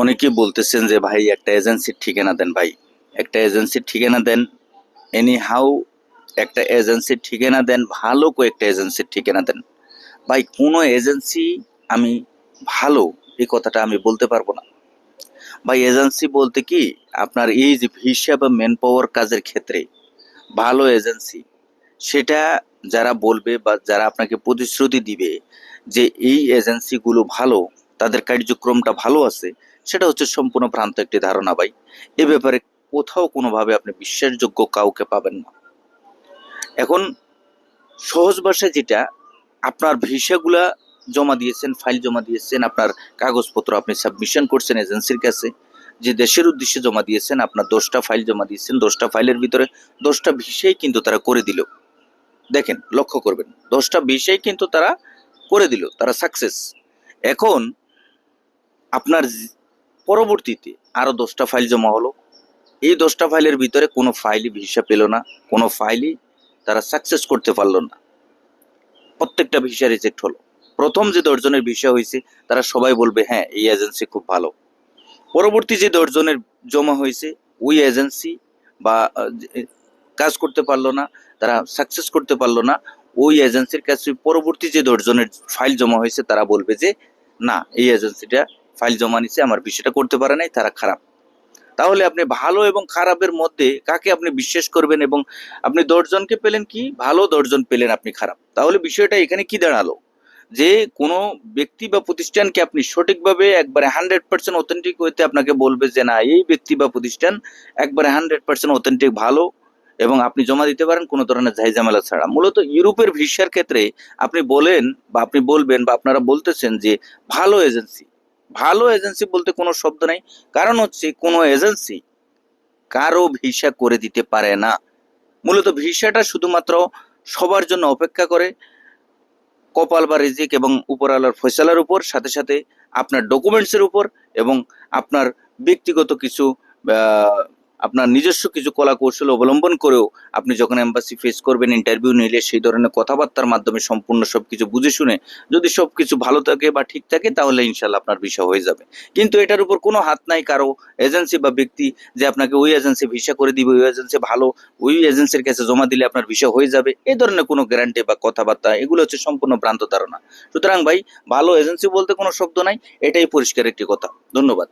অনেকেই বলতেছেন যে ভাই একটা এজেন্সির ঠিকানা দেন ভাই, একটা এজেন্সির ঠিকানা দেন, এনি হাউ একটা এজেন্সির ঠিকানা দেন, ভালো কয়েকটা এজেন্সির ঠিকানা দেন। ভাই কোনো এজেন্সি আমি ভালো এই কথাটা আমি বলতে পারবো না। ভাই এজেন্সি বলতে কি, আপনার এই যে ভিসা বা ম্যান পাওয়ার কাজের ক্ষেত্রে ভালো এজেন্সি, সেটা যারা বলবে বা যারা আপনাকে প্রতিশ্রুতি দিবে যে এই এজেন্সিগুলো ভালো, তাদের কার্যক্রমটা ভালো আছে, সেটা হচ্ছে সম্পূর্ণ ভ্রান্ত একটি ধারণা ভাই। এ ব্যাপারে কোথাও কোনোভাবে আপনি বিশ্বাসযোগ্য কাউকে পাবেন না। এখন সহজ ভাষায় যেটা, আপনার ভিসাগুলা জমা দিয়েছেন, ফাইল জমা দিয়েছেন, আপনার কাগজপত্র আপনি সাবমিশন করছেন এজেন্সির কাছে, যে দেশের উদ্দেশ্যে জমা দিয়েছেন, আপনার 10টা ফাইল জমা দিয়েছেন, 10টা ফাইলের ভিতরে 10টা ভিসাই কিন্তু তারা করে দিল। দেখেন, লক্ষ্য করবেন, 10টা ভিসাই কিন্তু তারা করে দিল, তারা সাকসেস। এখন আপনার পরবর্তীতে আরো 10টা ফাইল জমা হলো, এই 10টা ফাইলের ভিতরে কোনো ফাইলই ভিসা পেল না, কোনো ফাইলই তারা সাকসেস করতে পারলো না, প্রত্যেকটা ভিসা রিজেক্ট হলো। প্রথম যে 10জনের ভিসা হয়েছে তারা সবাই বলবে হ্যাঁ এই এজেন্সি খুব ভালো। পরবর্তী যে 10জনের জমা হয়েছে, ওই এজেন্সি বা কাজ করতে পারলো না, তারা সাকসেস করতে পারলো না, ওই এজেন্সির কাছে পরবর্তী যে 10জনের ফাইল জমা হয়েছে তারা বলবে যে না, এই এজেন্সিটা ফাইল জমা নিছে, আমার বিষয়টা করতে পারে নাই, তারা খারাপ। তাহলে আপনি ভালো এবং খারাপের মধ্যে কাকে আপনি বিশ্বাস করবেন? এবং আপনি 10জনকে পেলেন কি ভালো, 10জন পেলেন আপনি খারাপ। তাহলে বিষয়টা এখানে কি দাঁড়ালো, যে কোনো ব্যক্তি বা প্রতিষ্ঠানকে আপনি সঠিকভাবে একবারে 100% অথেন্টিক হইতে আপনাকে বলবে যে না, এই ব্যক্তি বা প্রতিষ্ঠান একবারে 100% অথেন্টিক ভালো, এবং আপনি জমা দিতে পারেন কোনো ধরনের ঝামেলা ছাড়া। মূলত ইউরোপের ভিসার ক্ষেত্রে আপনি বলেন বা আপনি বলবেন বা আপনারা বলতেছেন যে ভালো এজেন্সি, ভালো এজেন্সি বলতে কোনো শব্দ নাই। কারণ হচ্ছে কোনো এজেন্সি কারো ভিসা করে দিতে পারে না। মূলত ভিসাটা শুধুমাত্র সবার জন্য অপেক্ষা করে কপাল বা রিজিক এবং উপরওয়ালার ফয়সালার উপর, সাথে সাথে আপনার ডকুমেন্টসের উপর, এবং আপনার ব্যক্তিগত কিছু আপনার নিজস্ব কিছু কলা কৌশল অবলম্বন করেও আপনি যখন এম্বাসি ফেস করবেন, ইন্টারভিউ নিলে সেই ধরনের কথাবার্তার মাধ্যমে সম্পূর্ণ সবকিছু বুঝে শুনে যদি সবকিছু ভালো থাকে বা ঠিক থাকে, তাহলে ইনশাল্লাহ আপনার ভিসা হয়ে যাবে। কিন্তু এটার উপর কোনো হাত নাই কারো এজেন্সি বা ব্যক্তি যে আপনাকে ওই এজেন্সি ভিসা করে দিবে, ওই এজেন্সি ভালো, ওই এজেন্সির কাছে জমা দিলে আপনার ভিসা হয়ে যাবে, এই ধরনের কোনো গ্যারান্টি বা কথাবার্তা, এগুলো হচ্ছে সম্পূর্ণ ভ্রান্ত ধারণা। সুতরাং ভাই, ভালো এজেন্সি বলতে কোনো শব্দ নাই, এটাই পরিষ্কার একটি কথা। ধন্যবাদ।